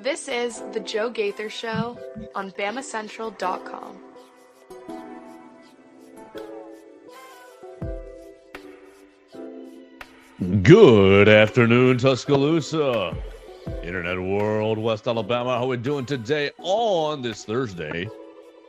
This is The Joe Gaither Show on BamaCentral.com. Good afternoon, Tuscaloosa, Internet World, West Alabama. How are we doing today on this Thursday?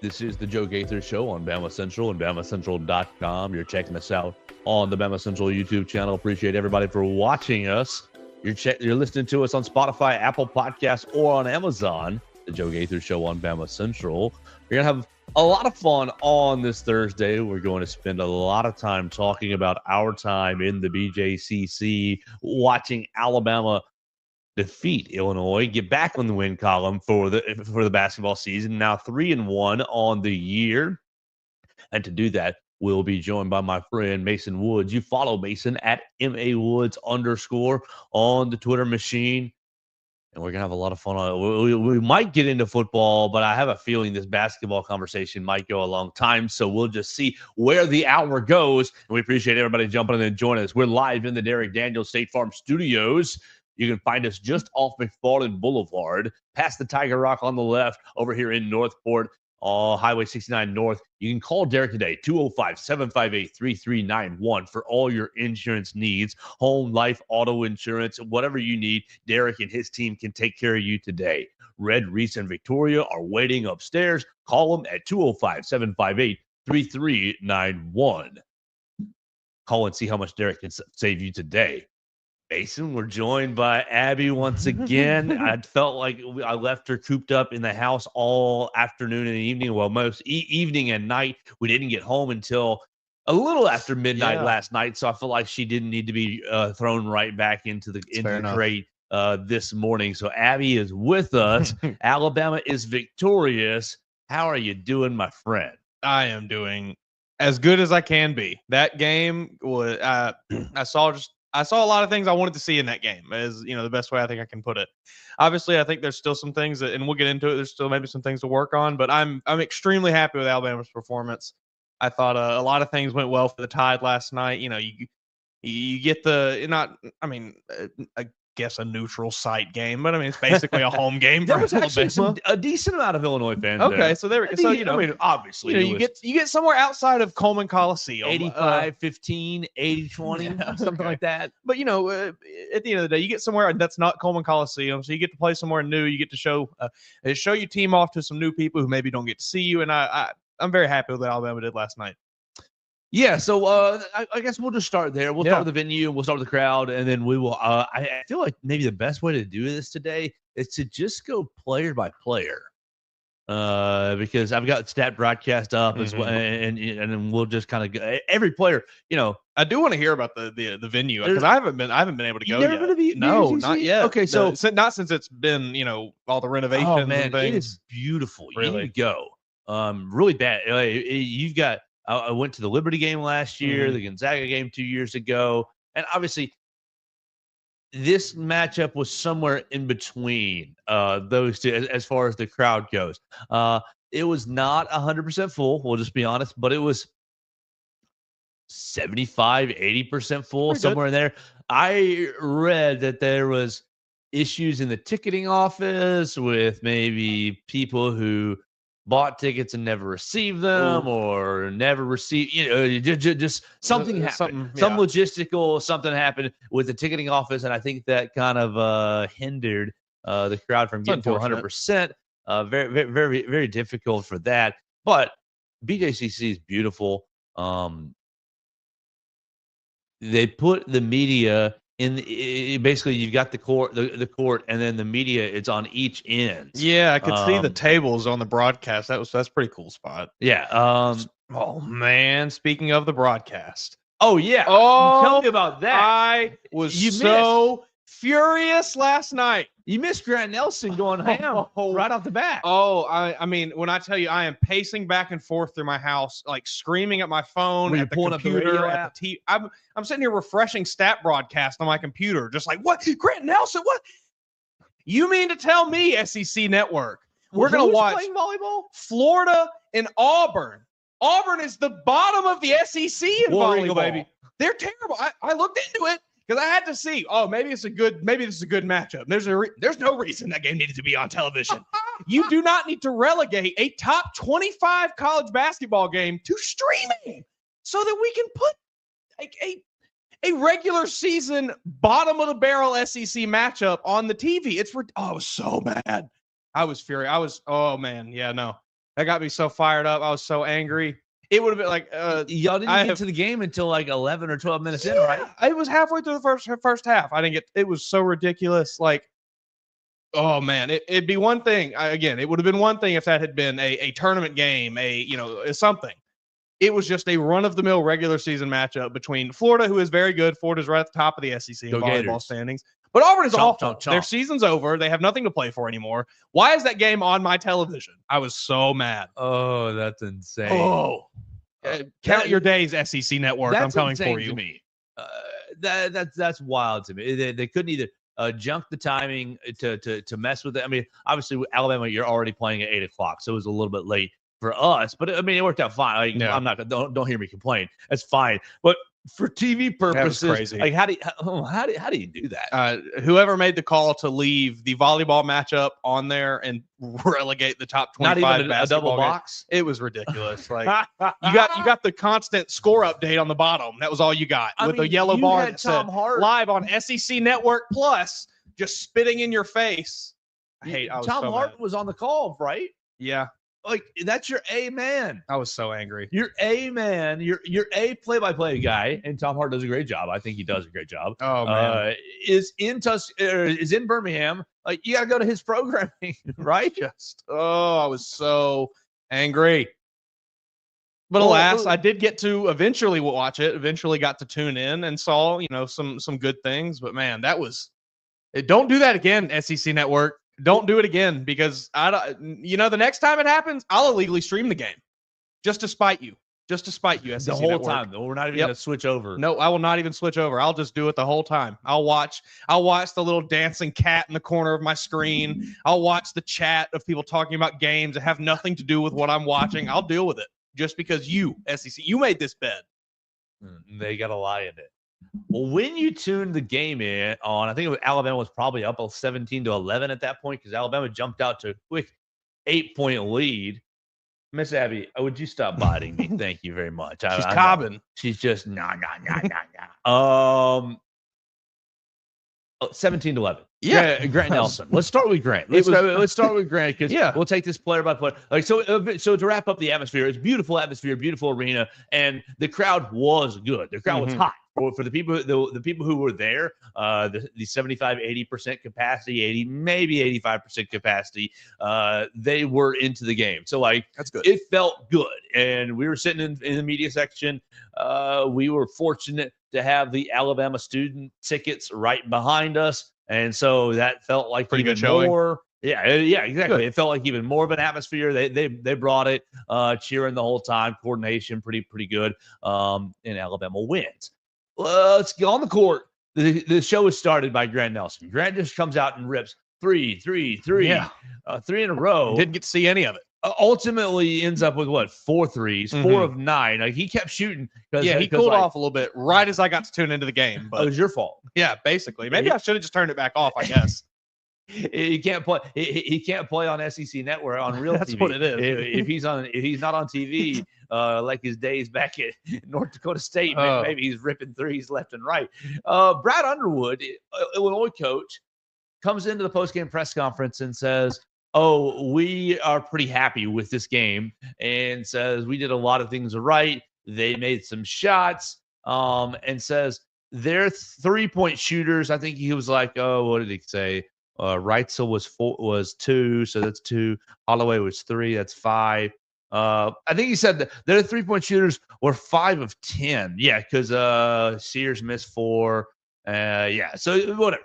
This is The Joe Gaither Show on BamaCentral and BamaCentral.com. You're checking us out on the BamaCentral YouTube channel. Appreciate everybody for watching us. You're listening to us on Spotify, Apple Podcasts, or on Amazon. The Joe Gaither Show on BamaCentral. We're going to have a lot of fun on this Thursday. We're going to spend a lot of time talking about our time in the BJCC, watching Alabama defeat Illinois, get back on the win column for the basketball season. Now 3-1 on the year. And to do that, we'll be joined by my friend Mason Woods. You follow Mason at MAWoods_ on the Twitter machine. And we're going to have a lot of fun. We might get into football, but I have a feeling this basketball conversation might go a long time. So we'll just see where the hour goes. And we appreciate everybody jumping in and joining us. We're live in the Derek Daniels State Farm Studios. You can find us just off McFarland Boulevard, past the Tiger Rock on the left, over here in Northport, Highway 69 North. You can call Derek today, 205-758-3391 for all your insurance needs, home, life, auto insurance, whatever you need. Derek and his team can take care of you today. Red, Reese, and Victoria are waiting upstairs. Call them at 205-758-3391. Call and see how much Derek can save you today. Mason, we're joined by Abby once again. I felt like I left her cooped up in the house all afternoon and evening. Well, most evening and night. We didn't get home until a little after midnight last night, so I feel like she didn't need to be thrown right back into the crate this morning. So Abby is with us. Alabama is victorious. How are you doing, my friend? I am doing as good as I can be. That game was I saw a lot of things I wanted to see in that game, as the best way I think I can put it. Obviously, I think there's still some things and we'll get into it. There's still maybe some things to work on, but I'm extremely happy with Alabama's performance. I thought a lot of things went well for the Tide last night. You get I guess a neutral site game, but it's basically a home game. There was actually a decent amount of Illinois fans. Okay, there. So there we go. So obviously, you get somewhere outside of Coleman Coliseum, 85-15, 80-20, something like that. But at the end of the day, you get somewhere that's not Coleman Coliseum, so you get to play somewhere new. You get to show your team off to some new people who maybe don't get to see you, and I'm very happy with what Alabama did last night. Yeah, so I guess we'll just start there. We'll start with the venue, and we'll start with the crowd, and then we will. I feel like maybe the best way to do this today is to just go player by player, because I've got stat broadcast up as well, and then we'll just kind of go every player. I do want to hear about the venue because I haven't been able to go yet. No, not yet. Okay, so not since it's been all the renovations. Oh man, and things. It is beautiful. Really? You need to go. Really bad. You've got. I went to the Liberty game last year, the Gonzaga game 2 years ago, and obviously this matchup was somewhere in between those two as far as the crowd goes. It was not 100% full, we'll just be honest, but it was 75-80% full, Pretty somewhere in there. I read that there was issues in the ticketing office with maybe people who bought tickets and never received them, or never received, just something happened. Some logistical something happened with the ticketing office, and I think that kind of hindered the crowd from getting to 100%. Very, very, very, very difficult for that. But BJCC is beautiful. They put the media basically you've got the court, and then the media, it's on each end. Yeah, I could see the tables on the broadcast. That's pretty cool spot. Yeah. Oh man, speaking of the broadcast. Oh yeah. Tell me about that. I was so furious last night. You missed Grant Nelson going ham right off the bat. I mean, when I tell you, I am pacing back and forth through my house, like screaming at my phone, at the computer, at the TV. I'm sitting here refreshing stat broadcast on my computer, just like, what? Grant Nelson? What? You mean to tell me, SEC Network, we're going to watch playing volleyball? Florida and Auburn. Auburn is the bottom of the SEC in volleyball. Eagle, baby. They're terrible. I looked into it. because I had to see. Oh, maybe this is a good matchup. There's no reason that game needed to be on television. You do not need to relegate a top 25 college basketball game to streaming so that we can put like a regular season bottom of the barrel SEC matchup on the TV. I was so mad. I was furious. Oh man, yeah, no, that got me so fired up. I was so angry. It would have been like y'all didn't get to the game until like 11 or 12 minutes in, right? It was halfway through the first half. I didn't get. It was so ridiculous. Like, oh man, it'd be one thing. It would have been one thing if that had been a tournament game, something. It was just a run-of-the-mill regular season matchup between Florida, who is very good. Florida's right at the top of the SEC in volleyball standings. But Auburn is awful. Their season's over. They have nothing to play for anymore. Why is that game on my television? I was so mad. Oh, that's insane. Oh, count your days, SEC Network. I'm coming for you. To me. That's wild to me. They couldn't either junk the timing to mess with it. I mean, obviously, Alabama, you're already playing at 8 o'clock, so it was a little bit late for us, but I mean, it worked out fine. Like, yeah. I'm not don't hear me complain. That's fine. But for TV purposes, crazy. Like how do you do that? Whoever made the call to leave the volleyball matchup on there and relegate the top 25 not even basketball a double box. It was ridiculous. Like you got the constant score update on the bottom. That was all you got with the yellow bar that said live on SEC Network Plus, just spitting in your face. Tom Hart was on the call, right? Yeah. Like, that's your A man. I was so angry. Your A man, your A play-by-play guy, and Tom Hart does a great job. I think he does a great job. Oh man, is in Birmingham. Like, you gotta go to his programming, right? I was so angry. But alas, I did get to eventually watch it. Eventually, got to tune in and saw some good things. But man, don't do that again, SEC Network. Don't do it again, because the next time it happens, I'll illegally stream the game just to spite you. SEC the whole Network. time. We're not even gonna switch over. No, I will not even switch over. I'll just do it the whole time. I'll watch the little dancing cat in the corner of my screen. I'll watch the chat of people talking about games that have nothing to do with what I'm watching. I'll deal with it just because SEC, you made this bed. They got a lie in it. Well, when you tuned the game in on, I think Alabama was probably up 17-11 at that point, because Alabama jumped out to a quick 8-point lead. Miss Abby, would you stop biting me? Thank you very much. She's cobbing. She's just nah. 17-11. Yeah, Grant Nelson. Let's start with Grant. Let's start with Grant, because we'll take this player by player. Like so to wrap up the atmosphere, it's beautiful atmosphere, beautiful arena, and the crowd was good. The crowd was hot. For the people who were there, the 75-80% capacity, 80 maybe 85% capacity, they were into the game. So that's good. It felt good, and we were sitting in the media section. We were fortunate to have the Alabama student tickets right behind us, and so that felt like pretty even good showing. More. Yeah, exactly. Good. It felt like even more of an atmosphere. They brought it, cheering the whole time, coordination pretty good, and Alabama wins. Let's get on the court. The show is started by Grant Nelson. Grant just comes out and rips three. Yeah. 3 in a row. Didn't get to see any of it. Ultimately ends up with 4 threes, 4 of 9. Like, he kept shooting. He cooled off a little bit right as I got to tune into the game. But it was your fault. Yeah, basically. Maybe I should have just turned it back off, I guess. He can't play. He can't play on SEC Network on real That's TV. what it is. If he's not on TV, like his days back at North Dakota State, maybe he's ripping threes left and right. Brad Underwood, Illinois coach, comes into the postgame press conference and says, "Oh, we are pretty happy with this game," and says we did a lot of things right. They made some shots, and says their 3-point shooters. I think he was like, "Oh, what did he say?" Reitzel was 2, so that's 2. Holloway was 3, that's 5. I think he said that their 3-point shooters were 5 of 10. Yeah, because Sears missed 4. So whatever.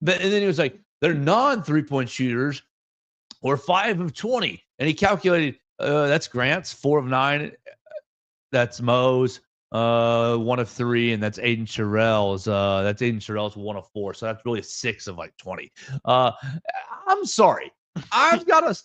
But and then he was like, their non-3-point shooters were 5 of 20, and he calculated that's Grant's 4 of 9. That's Mo's 1 of 3, and that's Aiden Sherrell's. That's Aiden Sherrell's 1 of 4. So that's really 6 of 20. I'm sorry. I've got to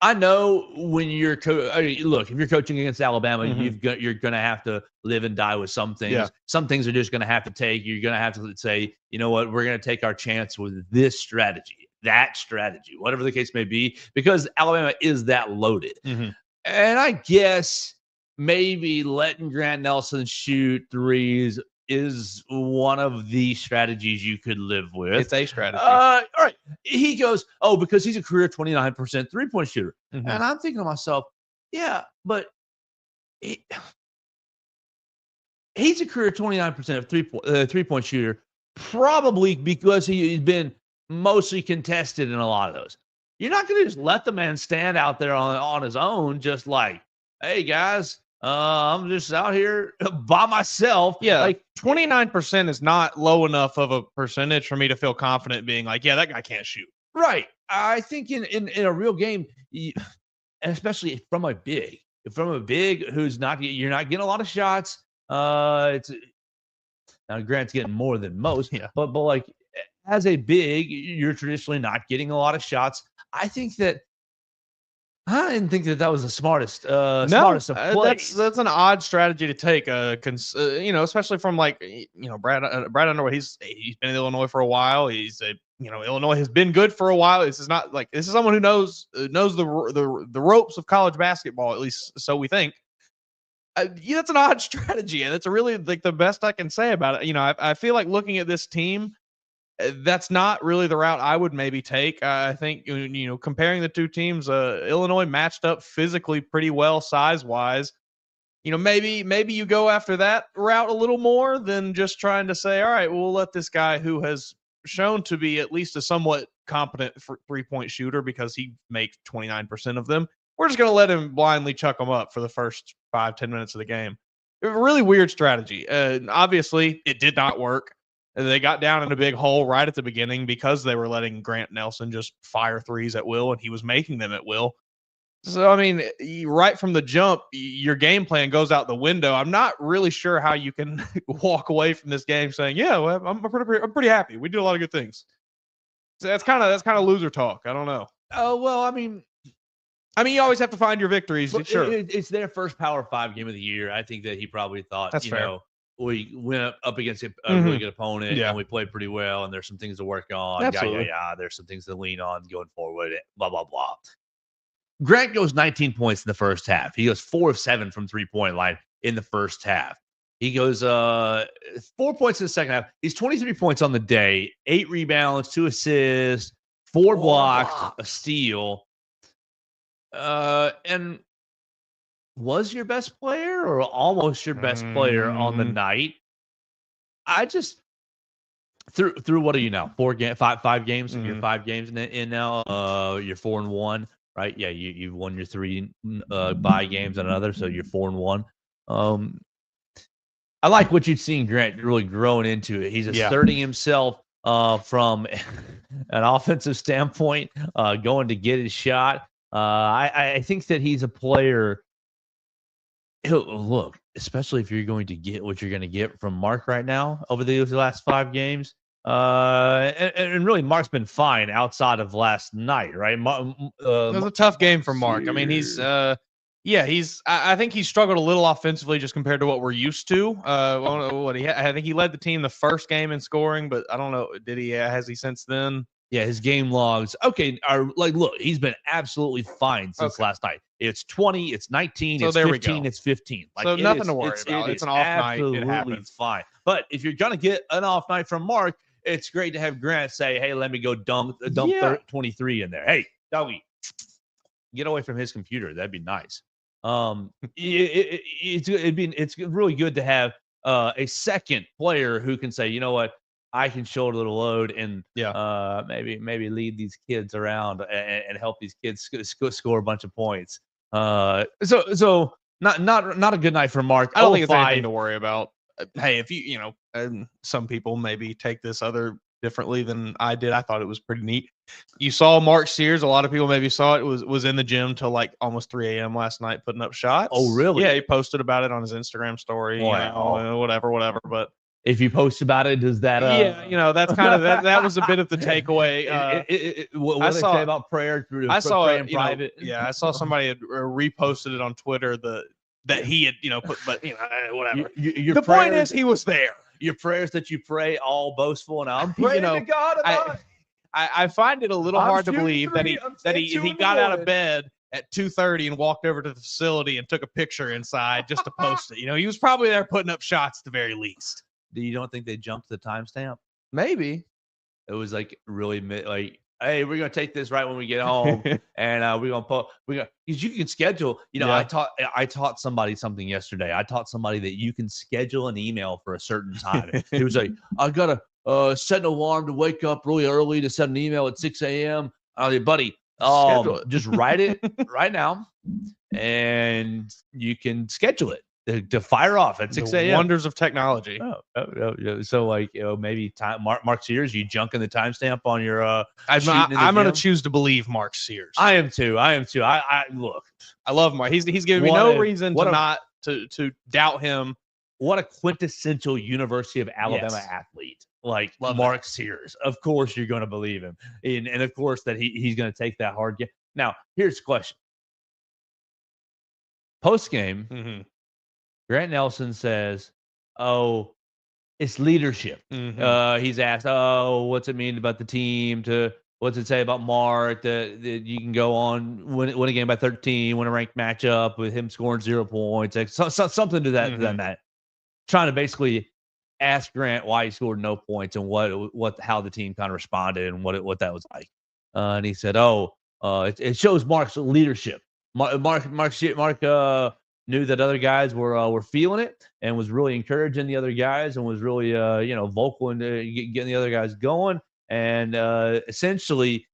I know when you're look, if you're coaching against Alabama, Mhm. you're going to have to live and die with some things. Yeah. Some things are just going to have to take. You're going to have to say, you know what, we're going to take our chance with this strategy, that strategy, whatever the case may be, because Alabama is that loaded. Mhm. And I guess maybe letting Grant Nelson shoot threes is one of the strategies you could live with. It's a strategy. All right. He goes, oh, because he's a career 29% three-point shooter. Mhm. And I'm thinking to myself, yeah, but he's a career 29% of three-point shooter, probably because he's been mostly contested in a lot of those. You're not going to just let the man stand out there on his own, just like, hey, guys, I'm just out here by myself. Yeah, Like 29% is not low enough of a percentage for me to feel confident being like, yeah, that guy can't shoot. right. I think in a real game, and especially from a big who's not, you're not getting a lot of shots. It's now Grant's getting more than most, Yeah. but like as a big, you're traditionally not getting a lot of shots. I think that I didn't think that was the smartest smartest of plays. That's an odd strategy to take. Especially from like Brad Underwood. He's been in Illinois for a while. Illinois has been good for a while. This is someone who knows the ropes of college basketball, at least so we think. That's an odd strategy, and it's really like the best I can say about it. I feel like looking at this team, that's not really the route I would maybe take. I think comparing the two teams, Illinois matched up physically pretty well size wise. Maybe you go after that route a little more than just trying to say, all right, we'll let this guy who has shown to be at least a somewhat competent three-point shooter because he makes 29% of them. We're just going to let him blindly chuck them up for the first 5-10 minutes of the game. A really weird strategy. Obviously, it did not work. They got down in a big hole right at the beginning because they were letting Grant Nelson just fire threes at will, and he was making them at will. So, I mean, right from the jump, your game plan goes out the window. I'm not really sure how you can walk away from this game saying, "Yeah, well, I'm pretty happy. We did a lot of good things." So that's kind of loser talk. I don't know. Oh well, I mean, you always have to find your victories. Sure, it's their first Power 5 game of the year. I think that he probably thought, that's fair. We went up against a really good opponent, Yeah. and we played pretty well, and there's some things to work on. Absolutely. There's some things to lean on going forward. Blah blah blah. Grant goes 19 points in the first half. He goes 4 of 7 from 3-point line in the first half. He goes 4 points in the second half. He's 23 points on the day, 8 rebounds, 2 assists, 4 blocks, a steal. And was your best player or almost your best player on the night. I just through what are you now? 5 games. You're 5 games in now. You're 4-1, right? Yeah, you've won your 3 bye games and another, so you're 4-1. I like what you've seen Grant really growing into it. He's asserting himself from an offensive standpoint, going to get his shot. I think that he's a player. Look, especially if you're going to get what you're going to get from Mark right now over the last 5 games. And really, Mark's been fine outside of last night, right? It was a tough game for Mark. I mean, I think he struggled a little offensively just compared to what we're used to. I think he led the team the first game in scoring, but I don't know. Has he since then? Yeah, his game logs. Okay, look, he's been absolutely fine since last night. It's 20, it's 19, it's 15, it's 15. So nothing to worry about. It's an off night. It happens. Fine. But if you're gonna get an off night from Mark, it's great to have Grant say, "Hey, let me go dunk 23 in there." Hey, doggy, get away from his computer. That'd be nice. It's really good to have a second player who can say, you know what, I can shoulder the load and maybe lead these kids around and help these kids score a bunch of points. So not a good night for Mark. I don't think it's anything to worry about. Hey, if some people maybe take this other differently than I did. I thought it was pretty neat. You saw Mark Sears. A lot of people maybe saw it. Was in the gym till like almost 3 a.m. last night putting up shots. Oh, really? Yeah, he posted about it on his Instagram story. Wow. Whatever. But If you post about it, does that? Yeah, that's kind of that was a bit of the takeaway. What I do they saw- say about prayer? I saw pray it, in private. I saw somebody had reposted it on Twitter that he had, put, but whatever. Your The point prayers, is, he was there. your prayers that you pray all boastful, and I'm praying to God about. I find it a little I'm hard to shooting believe that three, he got out of bed at 2:30 and walked over to the facility and took a picture inside just to post it. He was probably there putting up shots at the very least. You don't think they jumped the timestamp? Maybe. It was like really like, hey, we're gonna take this right when we get home, and we're gonna because you can schedule. Yeah. I taught somebody something yesterday. I taught somebody that you can schedule an email for a certain time. It was like, I gotta set an alarm to wake up really early to send an email at 6 a.m. Buddy, Schedule it. just write it right now, and you can schedule it to fire off at 6 a.m. Wonders of technology. Oh. So like, maybe Mark Sears, you junking the timestamp on your I'm gym? going to choose to believe Mark Sears. I am too. I look. I love Mark. He's giving me no reason to doubt him. What a quintessential University of Alabama athlete. Like Love Mark Sears. Of course you're going to believe him. And of course that he's going to take that hard game. Now, here's the question. Post game, Mm-hmm. Grant Nelson says, "Oh, it's leadership." Mm-hmm. He's asked, "Oh, what's it mean about the team? What's it say about Mark that you can go on win a game by 13, win a ranked matchup with him scoring 0 points, like, something to that Mm-hmm. that." Trying to basically ask Grant why he scored no points and how the team kind of responded and what that was like. And he said, "Oh, it shows Mark's leadership. Mark knew that other guys were feeling it and was really encouraging the other guys and was really vocal and getting the other guys going, and essentially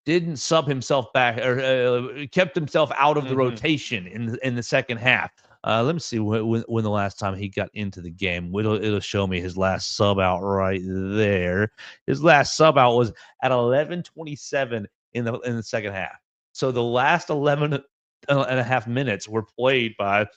didn't sub himself back or kept himself out of the rotation in the second half." Let me see when the last time he got into the game. It'll show me his last sub out right there. His last sub out was at 11:27 in the second half. So the last 11 and a half minutes were played by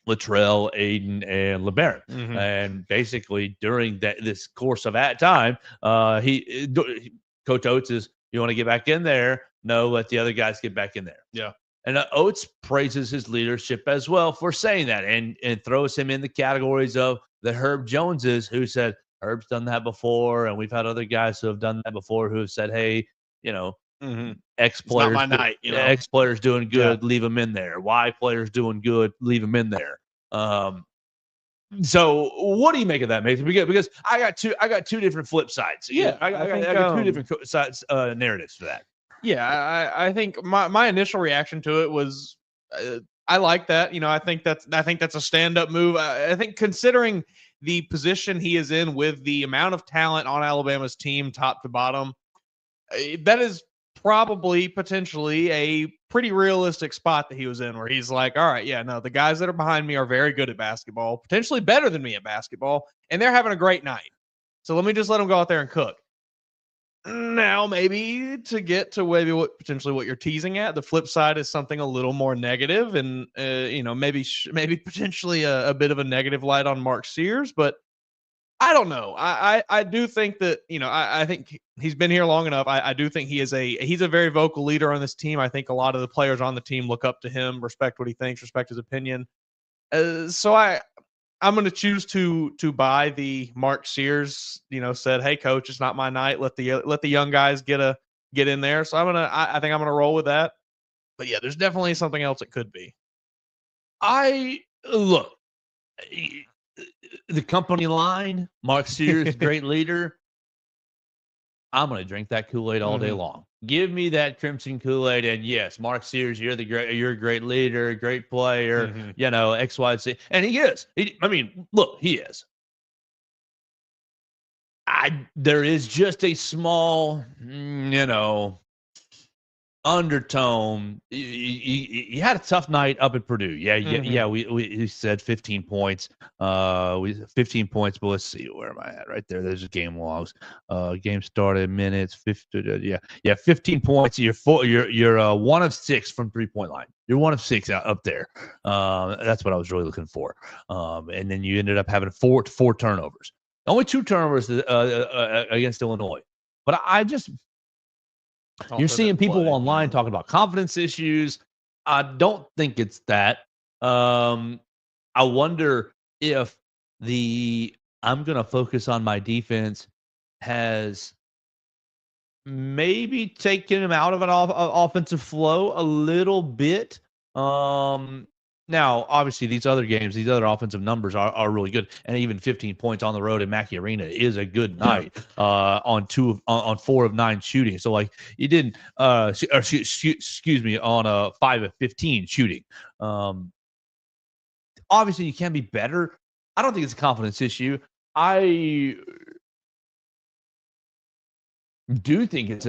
Latrell, Aiden, and LeBaron. Mm-hmm. And basically during this course of that time, Coach Oates is, "You want to get back in there? No, let the other guys get back in there." Yeah. And Oates praises his leadership as well for saying that, and throws him in the categories of the Herb Joneses, who said, "Herb's done that before, and we've had other guys who have done that before who have said, hey, X players, not my night, X players doing good, leave them in there. Y players doing good, leave them in there." So what do you make of that, Mason? Because I got two different flip sides. Yeah, I got two different sides narratives for that. Yeah, I think my initial reaction to it was I like that. I think that's a stand-up move. I think considering the position he is in with the amount of talent on Alabama's team, top to bottom, that is probably potentially a pretty realistic spot that he was in, where he's like, all right, yeah, no, the guys that are behind me are very good at basketball, potentially better than me at basketball, and they're having a great night. So let me just let them go out there and cook. Now, maybe to get to maybe what you're teasing at, the flip side is something a little more negative, and maybe potentially a bit of a negative light on Mark Sears. But I don't know. I do think that I think he's been here long enough. I do think he's a very vocal leader on this team. I think a lot of the players on the team look up to him, respect what he thinks, respect his opinion. So I'm going to choose to buy the Mark Sears, said, "Hey coach, it's not my night. Let the young guys get in there." So I think I'm going to roll with that. But yeah, there's definitely something else it could be. Look, the company line, Mark Sears, great leader. I'm going to drink that Kool-Aid all day long. Give me that Crimson Kool-Aid, and yes, Mark Sears, you're a great leader, great player, X, Y, Z. And he is. Look, he is. There is just a small, undertone. You had a tough night up at Purdue. Yeah. We said 15 points. 15 points. But let's see, where am I at? Right there. There's the game logs. Game started minutes. 50. Yeah. 15 points. You're 1 of 6 from 3-point line. You're 1 of 6 up there. That's what I was really looking for. And then you ended up having four turnovers. Only 2 turnovers against Illinois. But you're seeing people online talking about confidence issues. I don't think it's that. I wonder if I'm going to focus on my defense has maybe taken him out of an offensive flow a little bit. Now, obviously, these other games, these other offensive numbers are really good, and even 15 points on the road in Mackey Arena is a good night on 4 of 9 shooting. So, like, you didn't, excuse me, on 5 of 15 shooting. Obviously, you can be better. I don't think it's a confidence issue. I do think it's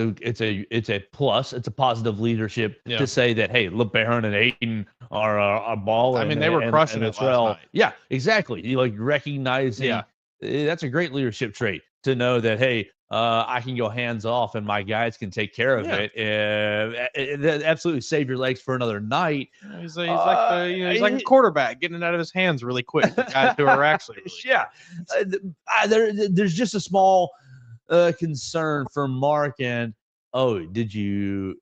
a plus. It's a positive leadership to say that, hey, LeBaron and Aiden are balling. I mean, they were crushing it last night. Yeah, exactly. You like recognizing. That's a great leadership trait to know that, hey, I can go hands off and my guys can take care of it. Absolutely save your legs for another night. He's like a quarterback getting it out of his hands really quick. The guys who are actually there's just a small concern for Mark. And did you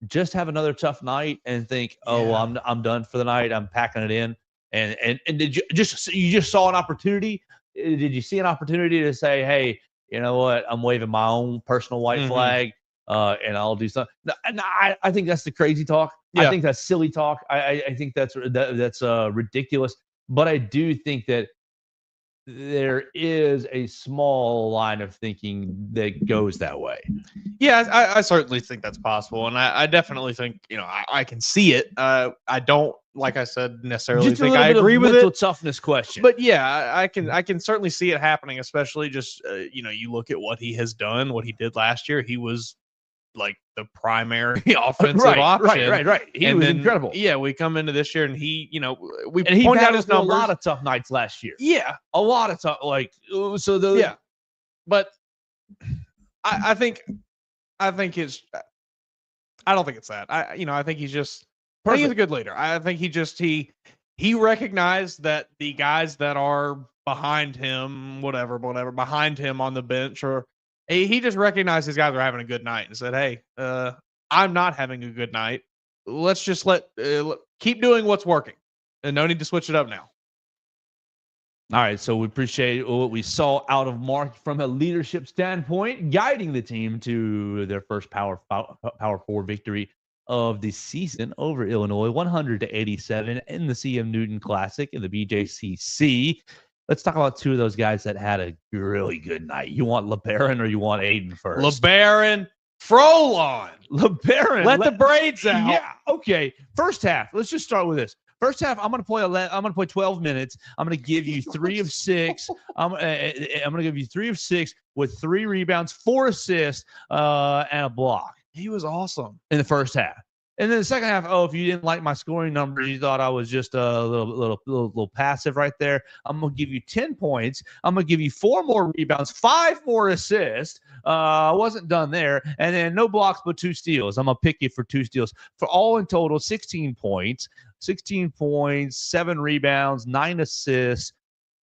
just have another tough night and think, I'm done for the night, I'm packing it in, and did you just saw an opportunity? Did you see an opportunity to say, hey, you know what, I'm waving my own personal white flag and I'll do something? I think that's the crazy talk. I think that's silly talk. I think that's ridiculous. But I do think that there is a small line of thinking that goes that way. Yeah, I certainly think that's possible. And I definitely think, I can see it. I don't, like I said, necessarily just think I agree with it. Toughness question. But yeah, I can certainly see it happening, especially just, you look at what he has done, what he did last year. He was like the primary offensive option. Right. He was incredible. Yeah, we come into this year and he pointed out his numbers. A lot of tough nights last year. Yeah, a lot of tough. But I think it's. I don't think it's that. I think he's just. I think he's a good leader. I think he recognized that the guys that are behind him, whatever, behind him on the bench, or he just recognized his guys are having a good night and said, hey, I'm not having a good night. Let's just keep doing what's working and no need to switch it up now. All right, so we appreciate what we saw out of Mark from a leadership standpoint, guiding the team to their first Power 4 victory of the season over Illinois, 100-87 in the CM Newton Classic in the BJCC. Let's talk about 2 of those guys that had a really good night. You want LeBaron or you want Aiden first? LeBaron, Frolon. LeBaron, let the braids out. Yeah, okay. First half. Let's just start with this. First half, I'm gonna play 12 minutes. I'm gonna give you 3 of 6. I'm gonna give you 3 of 6 with 3 rebounds, 4 assists, and a block. He was awesome in the first half. And then the second half, if you didn't like my scoring numbers, you thought I was just a little passive right there, I'm going to give you 10 points. I'm going to give you 4 more rebounds, 5 more assists. I wasn't done there. And then no blocks but 2 steals. I'm going to pick you for 2 steals. For all in total, 16 points, 7 rebounds, 9 assists,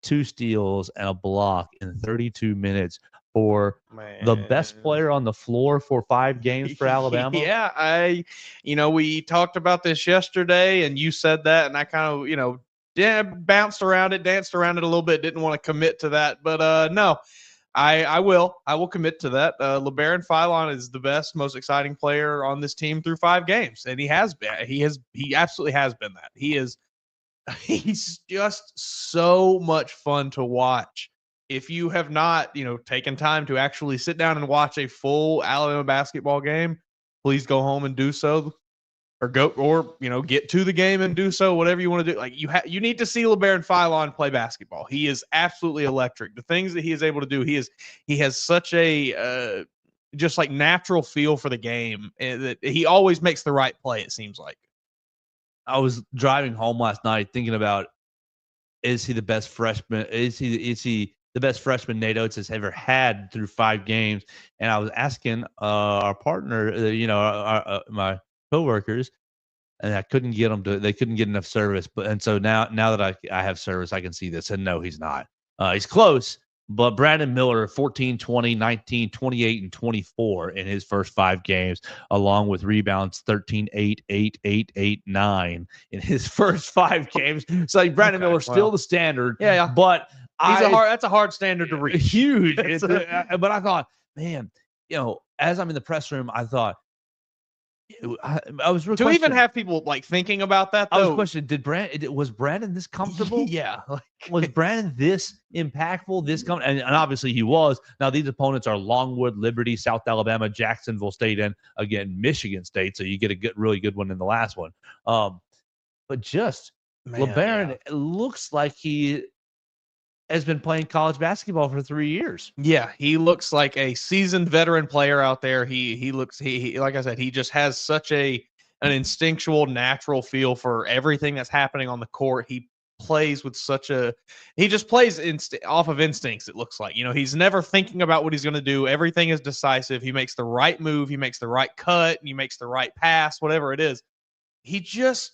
2 steals, and a block in 32 minutes. For the best player on the floor for 5 games for Alabama. Yeah, we talked about this yesterday, and you said that, and I kind of, danced around it a little bit. Didn't want to commit to that, but no, I will commit to that. LeBaron Philon is the best, most exciting player on this team through 5 games, and he has been. He absolutely has been that. He's just so much fun to watch. If you have not, taken time to actually sit down and watch a full Alabama basketball game, please go home and do so, or get to the game and do so. Whatever you want to do, like you need to see LeBaron Philon play basketball. He is absolutely electric. The things that he is able to do, he has such a just like natural feel for the game. That he always makes the right play. It seems like. I was driving home last night thinking about, is he the best freshman? Is he the best freshman Nate Oates has ever had through 5 games? And I was asking our partner, my coworkers, and I couldn't get them to. They couldn't get enough service. And so now that I have service, I can see this. And no, he's not. He's close. But Brandon Miller, 14, 20, 19, 28, and 24 in his first 5 games, along with rebounds 13, 8, 8, 8, 8, 9 in his first 5 games. So like Brandon Miller's still the standard. Yeah. But that's a hard standard to reach. Huge. But I thought, man, as I'm in the press room, I thought, I was to even have people like thinking about that. Though, I was questioning, was Brandon this comfortable? Yeah, was Brandon this impactful? And obviously he was. Now these opponents are Longwood, Liberty, South Alabama, Jacksonville State, and again Michigan State. So you get a really good one in the last one. But just LeBaron looks like he has been playing college basketball for 3 years. Yeah, he looks like a seasoned veteran player out there. He looks like I said, he just has such an instinctual, natural feel for everything that's happening on the court. He plays with he just plays off of instincts. It looks like, he's never thinking about what he's going to do. Everything is decisive. He makes the right move. He makes the right cut. He makes the right pass, whatever it is. He just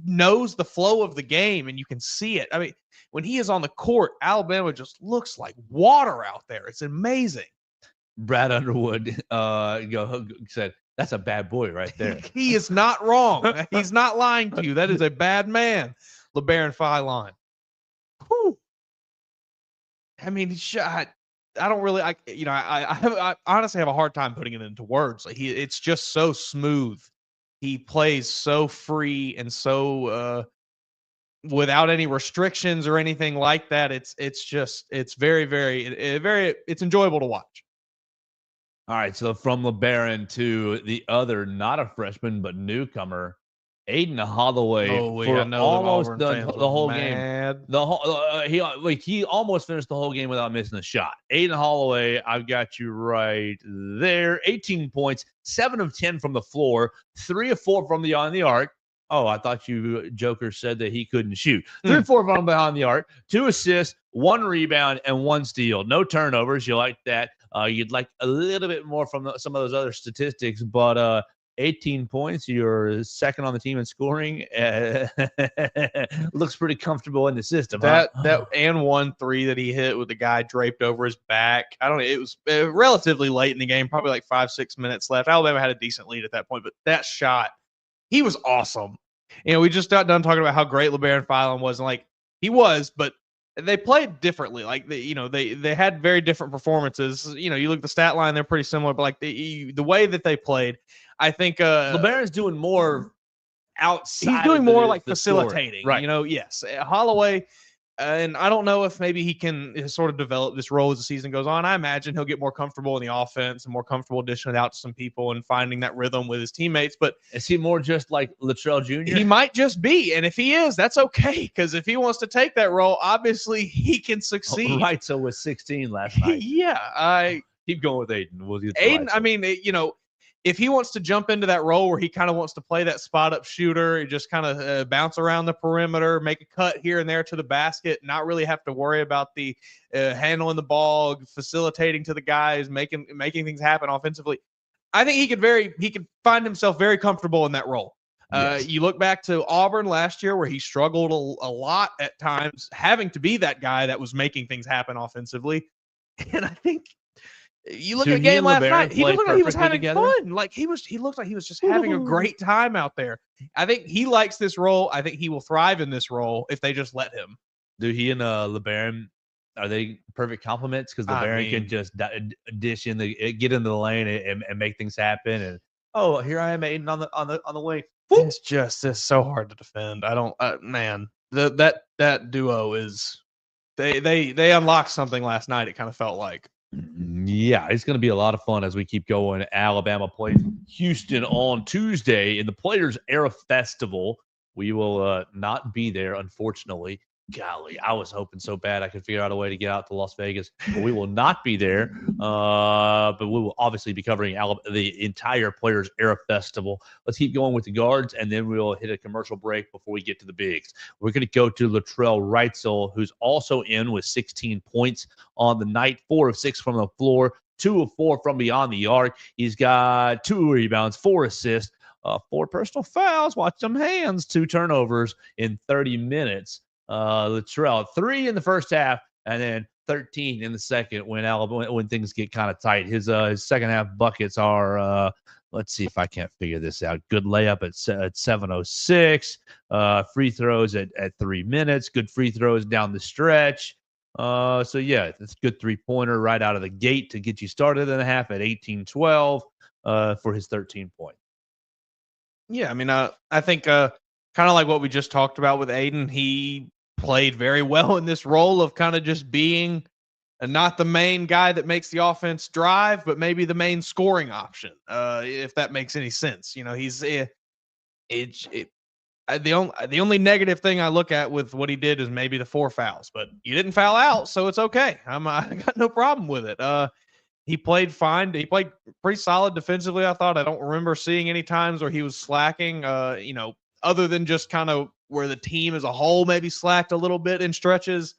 knows the flow of the game, and you can see it. I mean, when he is on the court, Alabama just looks like water out there. It's amazing. Brad Underwood said, "That's a bad boy right there." He is not wrong. He's not lying to you. That is a bad man, LeBaron Philon. Whew. I mean, I don't really, I honestly have a hard time putting it into words. Like it's just so smooth. He plays so free and so without any restrictions or anything like that. It's very, very, it's enjoyable to watch. All right, so from LeBaron to the other, not a freshman but newcomer, Aiden Holloway, almost done the whole game. He almost finished the whole game without missing a shot. Aiden Holloway, I've got you right there. 18 points, 7 of 10 from the floor, 3 of 4 from on the arc. Oh, I thought you, Joker, said that he couldn't shoot. 3 of 4 from behind the arc, 2 assists, 1 rebound, and 1 steal. No turnovers. You like that. You'd like a little bit more from some of those other statistics, but 18 points. You're second on the team in scoring. Looks pretty comfortable in the system. That and 1 3 that he hit with the guy draped over his back. I don't know. It was relatively late in the game, probably like 5-6 minutes left. Alabama had a decent lead at that point, but that shot, he was awesome. We just got done talking about how great LeBaron Philon was, and like he was, but they played differently. Like they had very different performances. You look at the stat line; they're pretty similar, but like the way that they played, I think LeBaron's doing more outside. He's doing more like facilitating, right? Yes. Holloway, and I don't know if maybe he can sort of develop this role as the season goes on. I imagine he'll get more comfortable in the offense and more comfortable dishing it out to some people and finding that rhythm with his teammates. But is he more just like Latrell Jr.? He might just be, and if he is, that's okay. Because if he wants to take that role, obviously he can succeed. Right. So with 16 last night. Yeah, I keep going with Aiden. Aiden, I mean, if he wants to jump into that role where he kind of wants to play that spot up shooter, just kind of bounce around the perimeter, make a cut here and there to the basket, not really have to worry about the handling the ball, facilitating to the guys, making things happen offensively. I think he could find himself very comfortable in that role. Yes. You look back to Auburn last year where he struggled a lot at times, having to be that guy that was making things happen offensively. And I think you look at the game last night, he looked like he was having fun. Like he looked like he was just having a great time out there. I think he likes this role. I think he will thrive in this role if they just let him. Do he and LeBaron, are they perfect complements? Because LeBaron can just get into the lane and make things happen. And here I am, Aiden on the wing. It's so hard to defend. I don't, man. That duo is they unlocked something last night. It kind of felt like. Yeah, it's going to be a lot of fun as we keep going. Alabama plays Houston on Tuesday in the Players Era Festival. We will not be there, unfortunately. golly, I was hoping so bad I could figure out a way to get out to Las Vegas. But we will not be there. But we will obviously be covering the entire Players Era Festival. Let's keep going with the guards, and then we'll hit a commercial break before we get to the bigs. We're going to go to Latrell Wrightsell, who's also in with 16 points on the night, 4 of 6 from the floor, 2 of 4 from beyond the arc. He's got 2 rebounds, 4 assists, 4 personal fouls. Watch them hands, 2 turnovers in 30 minutes. Latrell 3 in the first half, and then 13 in the second when things get kind of tight. His second half buckets are let's see if I can't figure this out. Good layup at 7:06. Free throws at 3 minutes. Good free throws down the stretch. So yeah, it's a good 3-pointer right out of the gate to get you started in the half at 18-12 for his 13 points. Yeah, I mean, I think kind of like what we just talked about with Aiden, he played very well in this role of kind of just being not the main guy that makes the offense drive, but maybe the main scoring option, if that makes any sense. You know, he's the only negative thing I look at with what he did is maybe the 4 fouls, but you didn't foul out, so it's okay. I got no problem with it. He played fine. He played pretty solid defensively, I thought. I don't remember seeing any times where he was slacking, you know, other than just kind of where the team as a whole maybe slacked a little bit in stretches.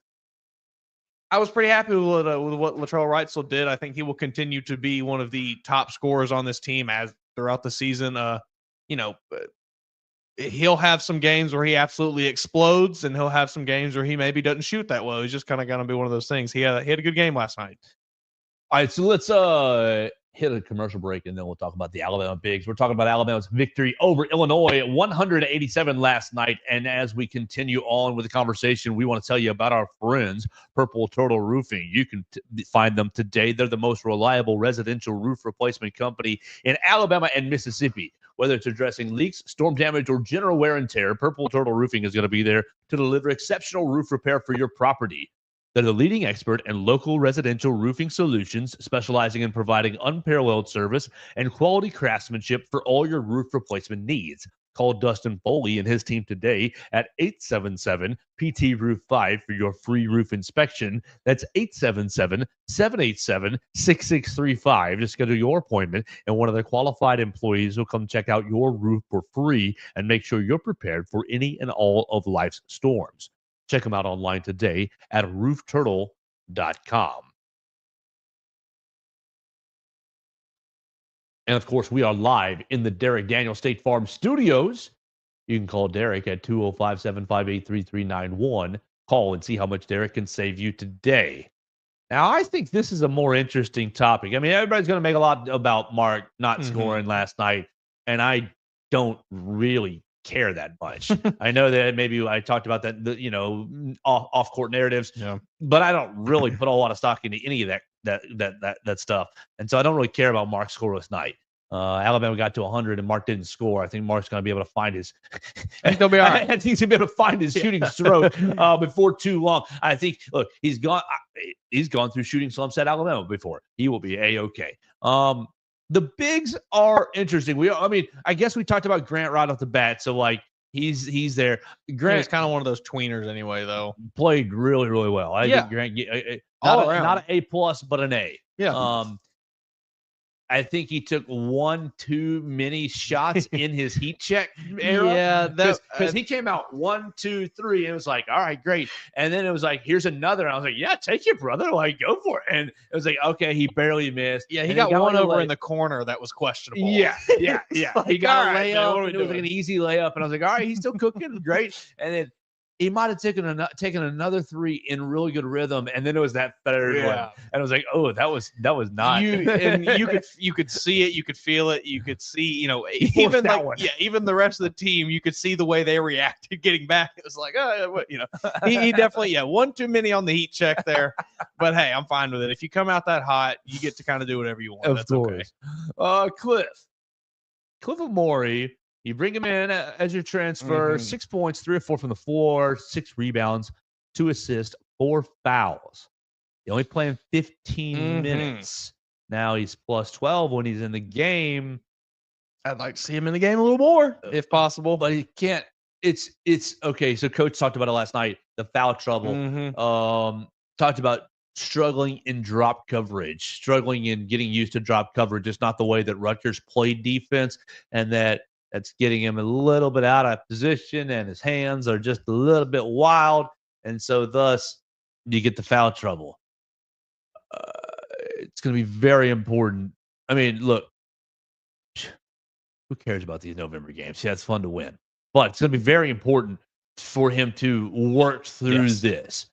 I was pretty happy with what Latrell Wrightsell did. I think he will continue to be one of the top scorers on this team as throughout the season. You know, he'll have some games where he absolutely explodes, and he'll have some games where he maybe doesn't shoot that well. He's just kind of going to be one of those things. He had a good game last night. All right, so let's hit a commercial break, and then we'll talk about the Alabama Bigs. We're talking about Alabama's victory over Illinois at 187 last night. And as we continue on with the conversation, we want to tell you about our friends, Purple Turtle Roofing. You can find them today. They're the most reliable residential roof replacement company in Alabama and Mississippi. Whether it's addressing leaks, storm damage, or general wear and tear, Purple Turtle Roofing is going to be there to deliver exceptional roof repair for your property. They're the leading expert in local residential roofing solutions, specializing in providing unparalleled service and quality craftsmanship for all your roof replacement needs. Call Dustin Foley and his team today at 877-PT-ROOF-5 for your free roof inspection. That's 877-787-6635 to schedule your appointment, and one of their qualified employees will come check out your roof for free and make sure you're prepared for any and all of life's storms. Check them out online today at roofturtle.com. And of course, we are live in the Derek Daniel State Farm Studios. You can call Derek at 205-758-3391. Call and see how much Derek can save you today. Now, I think this is a more interesting topic. I mean, everybody's going to make a lot about Mark not scoring last night, and I don't really care that much. I know that maybe I talked about that, you know, off court narratives, but I don't really put a lot of stock into any of that stuff. And so I don't really care about Mark's score last night. Alabama got to 100 and Mark didn't score. I think Mark's going to be able to find his. He'll be all right. I think he's going to be able to find his shooting stroke before too long. I think. Look, he's gone through shooting slumps at Alabama before. He will be a-okay. The bigs are interesting. I guess we talked about Grant right off the bat. So like he's there. Grant is kind of one of those tweeners anyway, though. Played really, really well. I think Grant not an A+, but an A. Yeah. I think he took one too many shots in his heat check era. Yeah, because he came out 1, 2, 3, and it was like, all right, great. And then it was like, here's another. And I was like, yeah, take it, brother. Like, go for it. And it was like, okay, he barely missed. Yeah, he got one over in the corner that was questionable. Yeah. Like, he got a layup. And it was like an easy layup, and I was like, all right, he's still cooking, great. And then he might have taken another 3 in really good rhythm, and then it was that third one, and I was like, "Oh, that was not." You could see it, you could feel it, you could see, you know, even the rest of the team, you could see the way they reacted getting back. It was like, you know, he definitely one too many on the heat check there, but hey, I'm fine with it. If you come out that hot, you get to kind of do whatever you want. That's course. Okay. Cliff Amore. You bring him in as your transfer, 6 points, 3 or 4 from the floor, 6 rebounds, 2 assists, 4 fouls. He only playing 15 minutes. Now he's plus 12 when he's in the game. I'd like to see him in the game a little more, if possible. But he can't. It's okay. So coach talked about it last night. the foul trouble. Talked about struggling in drop coverage, struggling in getting used to drop coverage. Just not the way that Rutgers played defense, and that's getting him a little bit out of position, and his hands are just a little bit wild, and so thus you get the foul trouble. It's going to be very important. I mean, look, who cares about these November games? Yeah, it's fun to win, but it's going to be very important for him to work through this,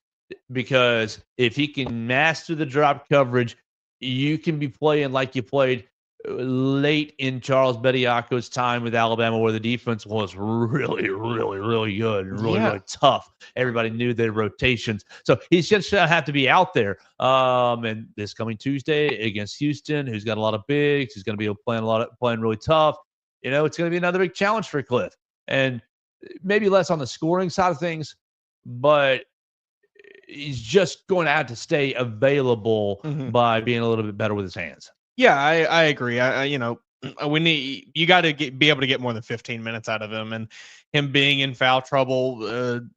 because if he can master the drop coverage, you can be playing like you played late in Charles Bediaco's time with Alabama, where the defense was really, really, really good and really, really tough. Everybody knew their rotations. So he's just going to have to be out there. And this coming Tuesday against Houston, who's got a lot of bigs, who's going to be playing really tough. You know, it's going to be another big challenge for Cliff. And maybe less on the scoring side of things, but he's just going to have to stay available by being a little bit better with his hands. Yeah, I agree. You got to be able to get more than 15 minutes out of him, and him being in foul trouble, 20,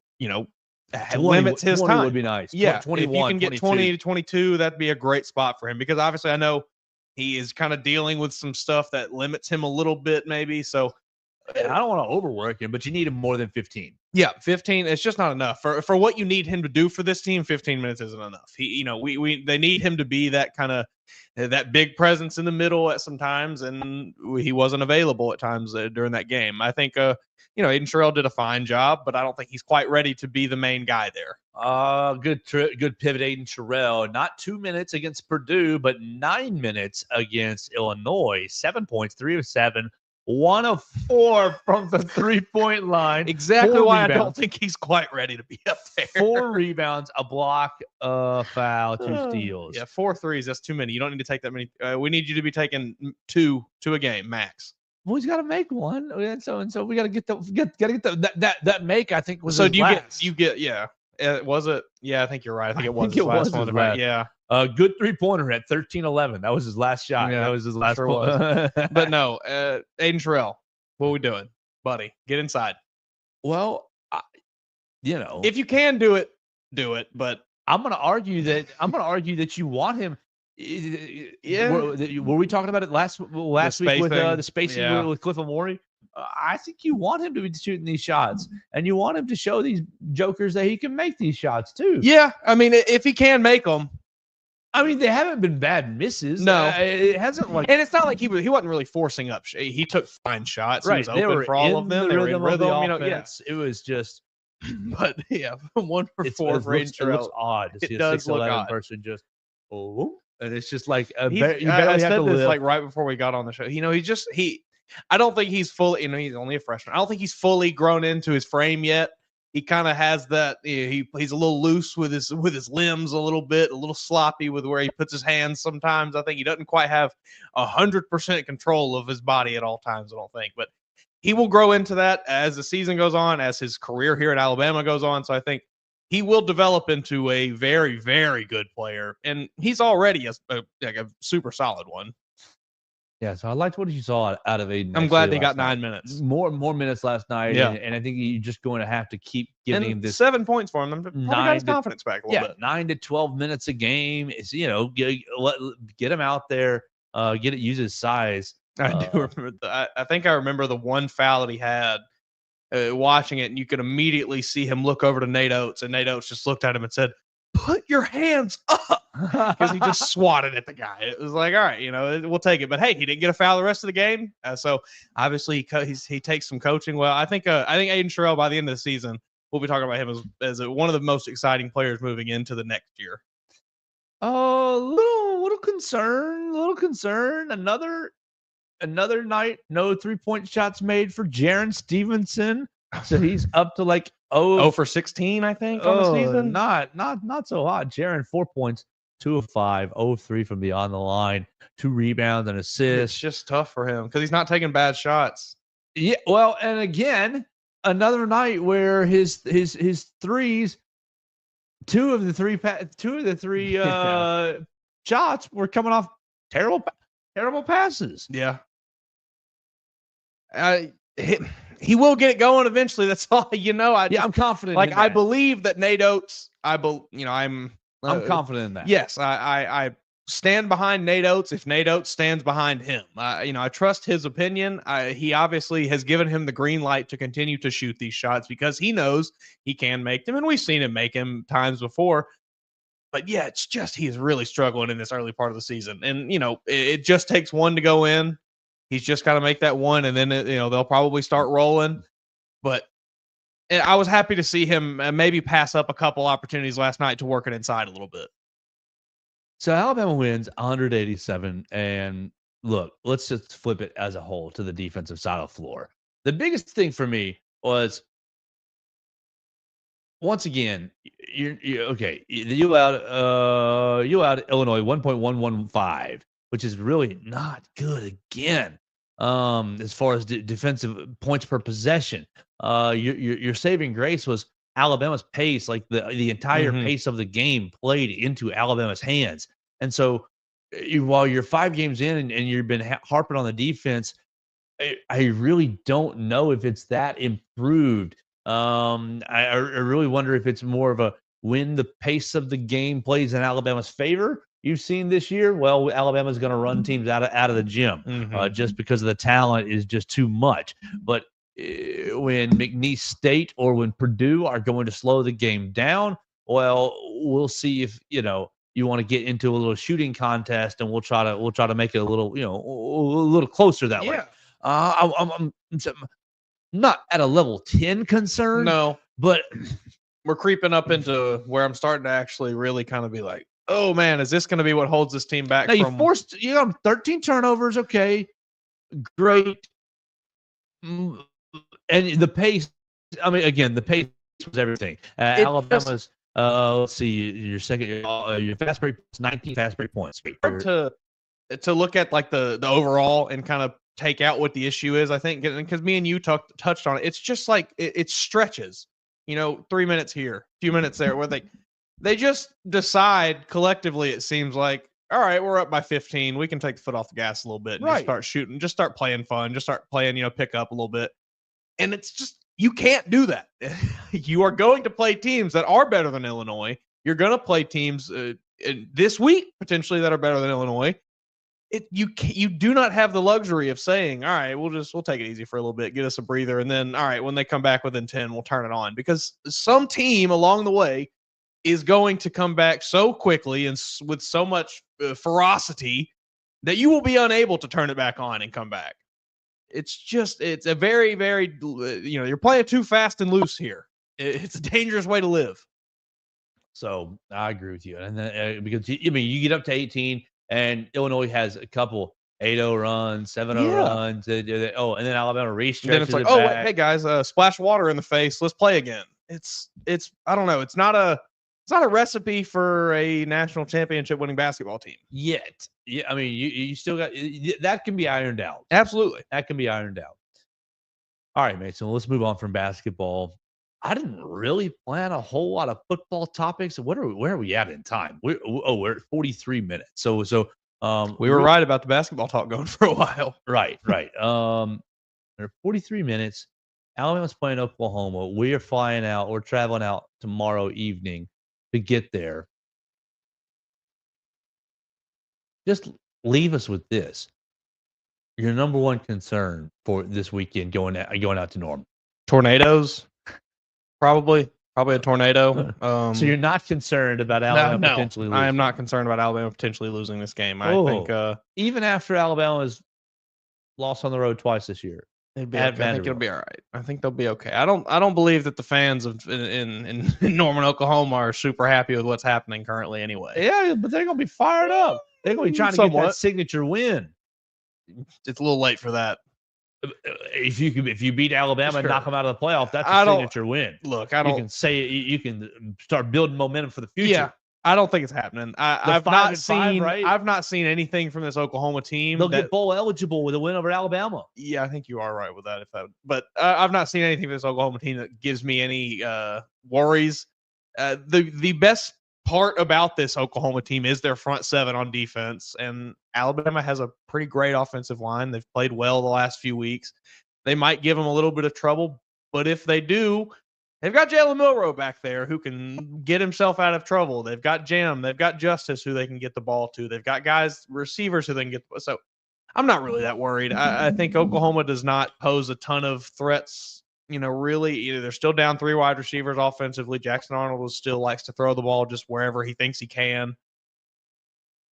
limits his 20 time. Would be nice. Yeah, 21, if you can get 20 to 22, that'd be a great spot for him, because obviously I know he is kind of dealing with some stuff that limits him a little bit, maybe. So I don't want to overwork him, but you need him more than 15. Yeah, 15. It's just not enough for what you need him to do for this team. 15 minutes isn't enough. They need him to be that kind of that big presence in the middle at some times, and he wasn't available at times during that game. I think Aiden Sherrill did a fine job, but I don't think he's quite ready to be the main guy there. Good pivot, Aiden Sherrill. Not 2 minutes against Purdue, but 9 minutes against Illinois. 7 points, 3 of 7. 1 of 4 from the 3-point line. Exactly why I don't think he's quite ready to be up there. 4 rebounds, a block, a foul, 2 steals. Yeah, 4 threes. That's too many. You don't need to take that many. We need you to be taking two a game max. Well, he's got to make one, and so we got to get that make. I think was so. His Do you last. get yeah? Was it? Yeah, I think you're right. I think it was his last one. Yeah. Good 3-pointer at 13-11. That was his last shot. Yeah, that was his last. Sure was. But no, Aiden Sherrill, what are we doing, buddy? Get inside. Well, if you can do it, do it. But I'm going to argue that you want him. Yeah. Were we talking about it last week with the spacing with Cliff Amore? I think you want him to be shooting these shots, and you want him to show these jokers that he can make these shots too. Yeah, I mean, if he can make them. I mean, they haven't been bad misses. No, it hasn't and it's not like he wasn't really forcing up. He took fine shots. Right, he was open for all of them. They were in rhythm. Yes, it was just. But yeah, 1 for 4 for Aiden Sherrill. It looks odd to see a 6'11" person just and it's just like I said this like right before we got on the show. I don't think he's fully. He's only a freshman. I don't think he's fully grown into his frame yet. He kind of has that. He's a little loose with his limbs, a little bit, a little sloppy with where he puts his hands. Sometimes I think he doesn't quite have 100% control of his body at all times. I don't think, but he will grow into that as the season goes on, as his career here at Alabama goes on. So I think he will develop into a very, very good player, and he's already a super solid one. Yeah, so I liked what you saw out of Aiden. I'm glad they got 9 minutes. More minutes last night. Yeah. And I think you're just going to have to keep giving him this 7 points for him. I'm probably got his confidence back a little bit. 9 to 12 minutes a game. Is get him out there. Use his size. I do remember I think I remember the one foul that he had. Watching it, and you could immediately see him look over to Nate Oates, and Nate Oates just looked at him and said, "Put your hands up," because he just swatted at the guy. It was like, all right, we'll take it. But hey, he didn't get a foul the rest of the game, so obviously he takes some coaching. Well, I think Aiden Sherrill by the end of the season, we'll be talking about him as one of the most exciting players moving into the next year. Little concern. Another night, no 3-point shots made for Jaron Stevenson. So he's up to like 0 for 16, I think, on the season. Not so hot. Jaron, 4 points, 2 of 5, 0 of 3 from beyond the line, 2 rebounds and assists. It's just tough for him because he's not taking bad shots. Yeah, well, and again, another night where his threes, two of the three shots were coming off terrible passes. Yeah. he will get it going eventually. That's all. I'm confident. Like, in I that. believe that Nate Oates. I'm confident in that. Yes, I stand behind Nate Oates if Nate Oates stands behind him. I trust his opinion. He obviously has given him the green light to continue to shoot these shots because he knows he can make them, and we've seen him make them times before. But yeah, it's just he is really struggling in this early part of the season, and it just takes one to go in. He's just got to make that one, and then they'll probably start rolling. But I was happy to see him maybe pass up a couple opportunities last night to work it inside a little bit. So Alabama wins 187, and look, let's just flip it as a whole to the defensive side of the floor. The biggest thing for me was, once again, you're okay. You out Illinois 1.115, which is really not good again. As far as defensive points per possession, your saving grace was Alabama's pace, like the entire pace of the game played into Alabama's hands. And so, while you're 5 games in and you've been harping on the defense, I really don't know if it's that improved. I really wonder if it's more of a when the pace of the game plays in Alabama's favor. You've seen this year, well, Alabama's going to run teams out of the gym just because of the talent is just too much. But when McNeese State or when Purdue are going to slow the game down, well, we'll see if you want to get into a little shooting contest, and we'll try to make it a little a little closer that way. I'm not at a level 10 concern. No, but we're creeping up into where I'm starting to actually really kind of be like, oh man, is this going to be what holds this team back? Now you got 13 turnovers. Okay, great. And the pace, I mean, again, the pace was everything. Alabama's, let's see, your fast break, 19 fast break points. To look at like the overall and kind of take out what the issue is, I think, because me and you touched on it. It's just like it stretches, 3 minutes here, a few minutes there, where they just decide collectively, it seems like, all right, we're up by 15. We can take the foot off the gas a little bit and just start shooting, just start playing fun, just start playing, pick up a little bit. And it's just, you can't do that. You are going to play teams that are better than Illinois. You're going to play teams this week, potentially, that are better than Illinois. You do not have the luxury of saying, all right, we'll take it easy for a little bit, get us a breather, and then, all right, when they come back within 10, we'll turn it on. Because some team along the way is going to come back so quickly and with so much ferocity that you will be unable to turn it back on and come back. It's a very, very, you're playing too fast and loose here. It's a dangerous way to live. So I agree with you. And then, because you get up to 18 and Illinois has a couple 8-0 runs, 7-0 runs. And then Alabama restretches then it's like, hey guys, splash water in the face. Let's play again. It's I don't know. It's not a recipe for a national championship winning basketball team yet. Yeah, I mean, you still got that can be ironed out. Absolutely, that can be ironed out. All right, mate. So let's move on from basketball. I didn't really plan a whole lot of football topics. Where are we at in time? We're at 43 minutes. So we were right about the basketball talk going for a while. Right. There are 43 minutes. Alabama's playing Oklahoma. We are flying out. We're traveling out tomorrow evening to get there. Just leave us with this. Your number one concern for this weekend going out to Norman? Tornadoes. Probably a tornado. So you're not concerned about Alabama potentially losing? I am not concerned about Alabama potentially losing this game. I think even after Alabama's lost on the road twice this year. I think it'll be all right. I think they'll be okay. I don't believe that the fans in Norman, Oklahoma are super happy with what's happening currently anyway. Yeah, but they're gonna be fired up. They're gonna be trying to get that signature win. It's a little late for that. If you beat Alabama and knock them out of the playoff, that's a signature win. Look, you can start building momentum for the future. Yeah, I don't think it's happening. I've not seen anything from this Oklahoma team. They'll get bowl eligible with a win over Alabama. Yeah, I think you are right with that. But I've not seen anything from this Oklahoma team that gives me any worries. The best part about this Oklahoma team is their front seven on defense, and Alabama has a pretty great offensive line. They've played well the last few weeks. They might give them a little bit of trouble, but if they do, they've got Jalen Milroe back there who can get himself out of trouble. They've got Jam. They've got Justice who they can get the ball to. They've got guys, receivers who they can get. So I'm not really that worried. I think Oklahoma does not pose a ton of threats. Really, they're still down 3 wide receivers offensively. Jackson Arnold still likes to throw the ball just wherever he thinks he can.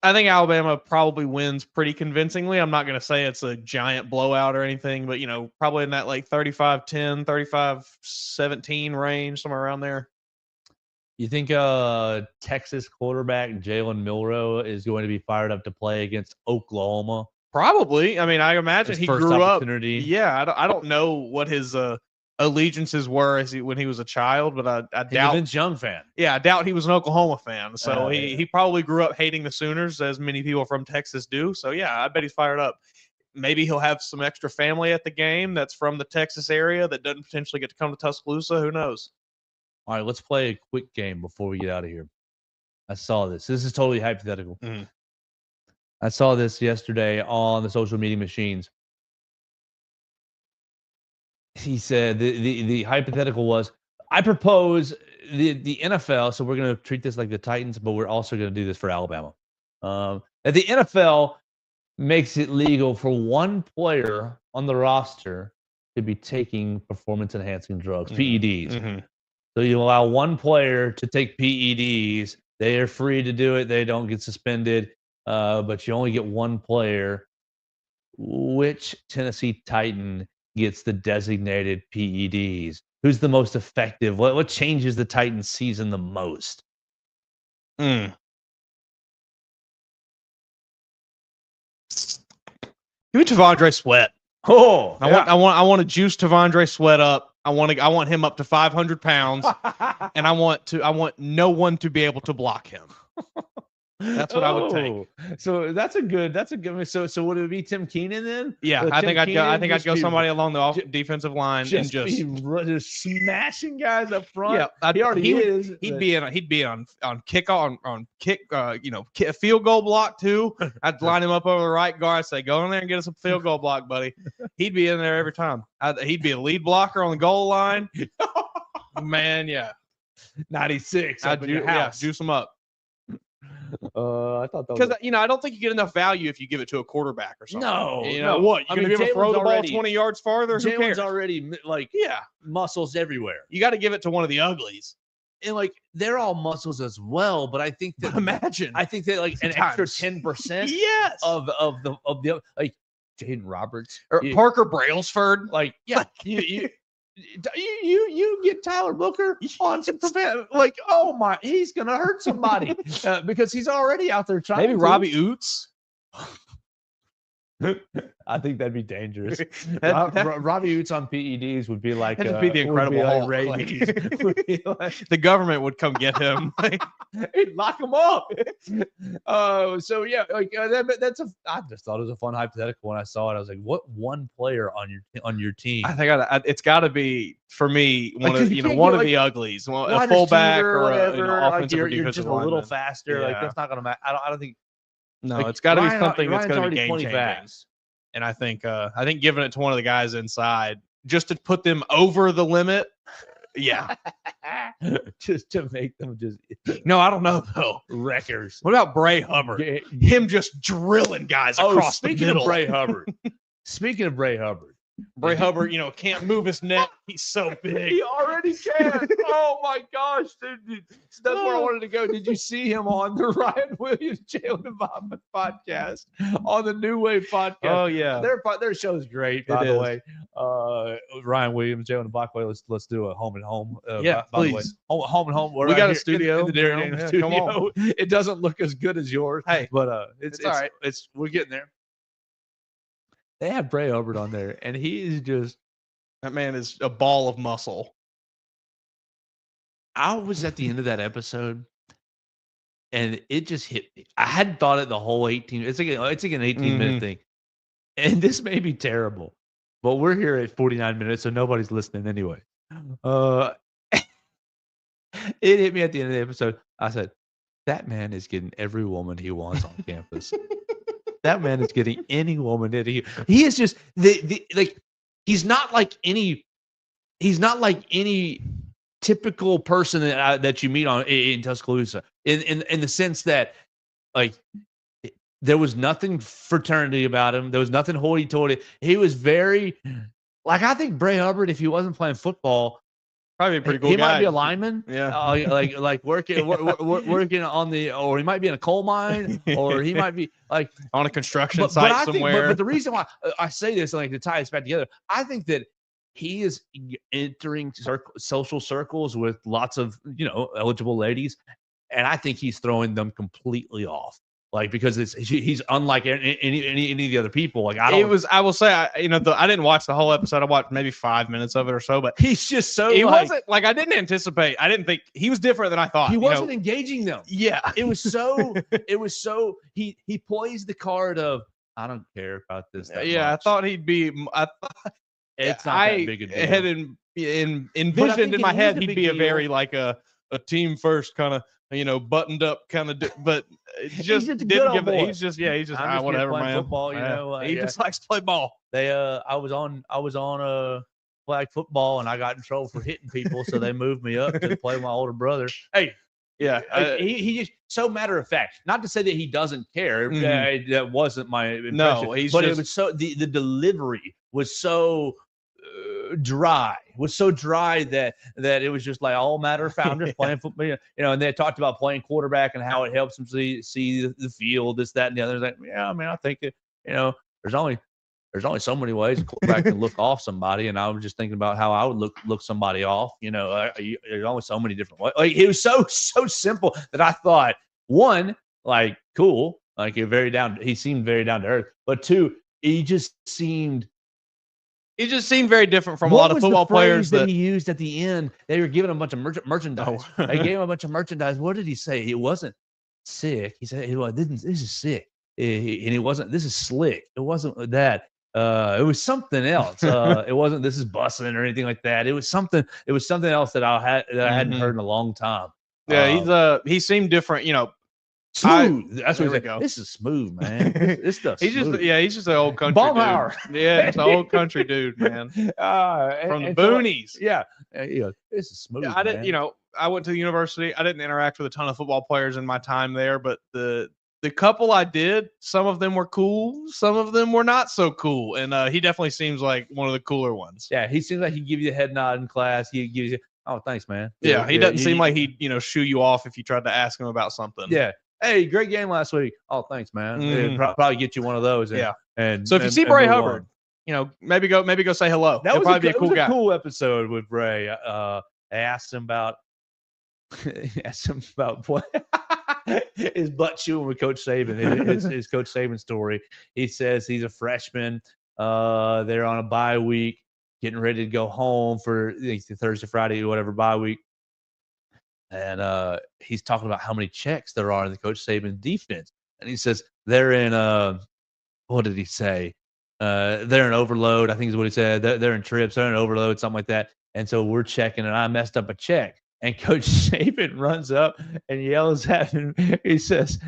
I think Alabama probably wins pretty convincingly. I'm not going to say it's a giant blowout or anything, but, probably in that like 35-10, 35-17 range, somewhere around there. You think Texas quarterback Jalen Milroe is going to be fired up to play against Oklahoma? Probably. I mean, I imagine His he first grew up. opportunity. Yeah, I don't know what his allegiances were when he was a child, but I He's doubt. a Vince Young fan. Yeah, I doubt he was an Oklahoma fan. So he probably grew up hating the Sooners, as many people from Texas do. So yeah, I bet he's fired up. Maybe he'll have some extra family at the game that's from the Texas area that doesn't potentially get to come to Tuscaloosa. Who knows? All right, let's play a quick game before we get out of here. I saw this. This is totally hypothetical. Mhm. I saw this yesterday on the social media machines. He said the hypothetical was, I propose the NFL, so we're going to treat this like the Titans, but we're also going to do this for Alabama. That the NFL makes it legal for one player on the roster to be taking performance-enhancing drugs, PEDs. Mm-hmm. So you allow one player to take PEDs. They are free to do it. They don't get suspended, but you only get one player. Which Tennessee Titan gets the designated PEDs? Who's the most effective? What changes the Titans season the most? Give me Tavondre Sweat. Oh, I want to juice Tavondre Sweat up. I want him up to 500 pounds, and I want no one to be able to block him. That's what I would take. So that's a good. So would it be Tim Keenan then? Yeah, So I Tim think I'd Keenan go just be- somebody along the defensive line and just smashing guys up front. Yeah, he already is. He'd be on kick a field goal block too. I'd line him up over the right guard. I'd say, go in there and get us a field goal block, buddy. He'd be in there every time. He'd be a lead blocker on the goal line. Man, yeah, 96. Juice him up. I thought that because I don't think you get enough value if you give it to a quarterback or something. No, what? You're gonna be able to throw the ball 20 yards farther? Who cares? Jalen's already muscles everywhere. You got to give it to one of the uglies. And they're all muscles as well, but I think that I think that an extra 10% yes of the Jaden Roberts or Parker Brailsford, you get Tyler Booker on some oh my, he's gonna hurt somebody because he's already out there trying. Maybe Robbie Oots. I think that'd be dangerous. Robbie Oots on PEDs would be like that'd be the Incredible Hulk. The government would come get him. He'd lock him up. I just thought it was a fun hypothetical when I saw it. I was like, what one player on your team? I think it's got to be for me one of the uglies, a fullback or an offensive or defensive you're just a little faster. Yeah. That's not gonna matter. I don't think. No, it's got to be something that's Ryan's going to be game changing. And I think giving it to one of the guys inside just to put them over the limit, yeah, just to make them just. No, I don't know though. Wreckers. What about Bray Hubbard? Him just drilling guys across the middle. Speaking of Bray Hubbard. Bray Hubbard, can't move his neck. He's so big. He already can. Oh my gosh, dude. That's where I wanted to go. Did you see him on the Ryan Williams Jalen Bobman podcast on the New Wave podcast? Oh yeah, their show's great. By the way, Ryan Williams, Jalen Backway. Let's do a home and home. Yeah, by please. The way. Home and home. We got a studio. In the Dairy Daniels studio. Come on. It doesn't look as good as yours. Hey, but it's all right. We're getting there. They have Bray Hubbard on there, and he is just. That man is a ball of muscle. I was at the end of that episode, and it just hit me. I hadn't thought it the whole 18. It's like an 18-minute thing, and this may be terrible, but we're here at 49 minutes, so nobody's listening anyway. It hit me at the end of the episode. I said, "That man is getting every woman he wants on campus." That man is getting any woman that he is just he's not like any typical person that you meet in Tuscaloosa in the sense that like there was nothing fraternity about him. There was nothing hoity-toity. He was very like I think Bray Hubbard, if he wasn't playing football, Probably a pretty cool he guy. might be a lineman. Yeah. Like working working on the, or he might be in a coal mine, or he might be like on a construction but site I think, somewhere. but the reason why I say this, like to tie this back together, I think that he is entering social circles with lots of eligible ladies, and I think he's throwing them completely off. Like because he's unlike any of the other people. Like I will say, I didn't watch the whole episode. I watched maybe 5 minutes of it or so, but he's just so he wasn't like I didn't anticipate. I didn't think he was different than I thought. He wasn't engaging them. Yeah, it was so he plays the card of I don't care about this. Yeah, much. I thought he'd be. It's not that big a deal. I had envisioned in my head he'd be a very like a team first kind of buttoned up kind of, but just didn't give it. He's just whatever, man. Football, he just likes to play ball. I was on flag football and I got in trouble for hitting people, so they moved me up to play with my older brother. Hey, yeah, he just so matter of fact. Not to say that he doesn't care. That wasn't my impression. No, it was so the delivery was so dry. That it was just like all matter of fact. I'm just playing football, and they talked about playing quarterback and how it helps them see the field, this, that, and the other. Like, yeah, I mean, I think there's only so many ways a quarterback can look off somebody, and I was just thinking about how I would look somebody off. There's only so many different ways. Like it was so simple that I thought, one, like cool, like he seemed very down to earth, but two, he just seemed very different from a lot of football players that he used at the end. They were giving him a bunch of merchandise. Oh. They gave him a bunch of merchandise. What did he say? It wasn't sick. He said, this is sick. And it wasn't, this is slick. It wasn't that. It was something else. It wasn't, this is busting or anything like that. It was something else that I hadn't heard in a long time. Yeah, he seemed different, Smooth. That's what we go. This is smooth, man. This stuff. He's just an old country Baumhauer. Dude. Yeah, just an old country dude, man. From the boonies. Yeah. This is smooth. I didn't. I went to the university. I didn't interact with a ton of football players in my time there, but the couple I did, some of them were cool, some of them were not so cool, and he definitely seems like one of the cooler ones. Yeah, he seems like he'd give you a head nod in class. He gives you, oh, thanks, man. Yeah, he doesn't seem like he'd shoo you off if you tried to ask him about something. Yeah. Hey, great game last week. Oh, thanks, man. It'd probably get you one of those. And so if you see Bray Hubbard, maybe go say hello. That was probably be a cool guy. Cool episode with Bray. I asked him about his butt chewing with Coach Saban. His Coach Saban story. He says he's a freshman. They're on a bye week, getting ready to go home for Thursday, Friday, whatever bye week. And he's talking about how many checks there are in the Coach Saban defense. And he says they're in what did he say? They're in overload, I think is what he said. They're in trips, they're in overload, something like that. And so we're checking, and I messed up a check. And Coach Saban runs up and yells at him. He says,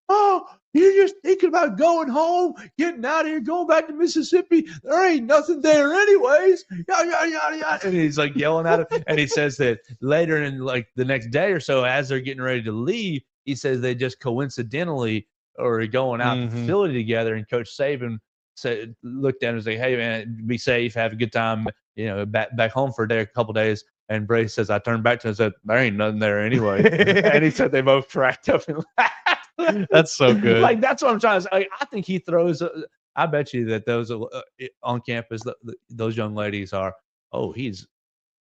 oh, you're just thinking about going home, getting out of here, going back to Mississippi. There ain't nothing there anyways. Yada, yada, yada, yada. And he's like yelling at him. And he says that later in like the next day or so, as they're getting ready to leave, he says they just coincidentally are going out to the facility together. And Coach Saban looked at him and was like, hey, man, be safe, have a good time, back home for a couple days. And Bray says, I turned back to him and said, there ain't nothing there anyway. And he said they both cracked up and laughed. That's so good. Like, that's what I'm trying to say. I think he throws, I bet you that those on campus, those young ladies are, he's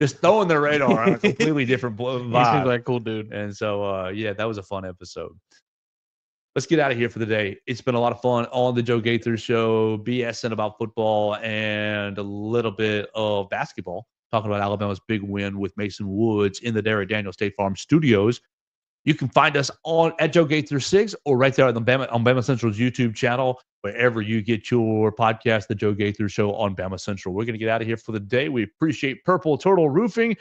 just throwing their radar on a completely different vibe. He seems like a cool dude. And so, that was a fun episode. Let's get out of here for the day. It's been a lot of fun on the Joe Gaither Show, BSing about football and a little bit of basketball, talking about Alabama's big win with Mason Woods in the Derek Daniel State Farm Studios. You can find us at Joe Gaither 6 or right there on Bama Central's YouTube channel, wherever you get your podcast, The Joe Gaither Show on Bama Central. We're going to get out of here for the day. We appreciate Purple Turtle Roofing,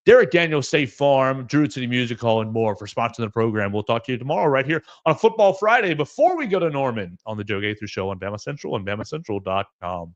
Derek Daniel State Farm, Druid City Music Hall, and more for sponsoring the program. We'll talk to you tomorrow right here on Football Friday before we go to Norman on The Joe Gaither Show on Bama Central and BamaCentral.com.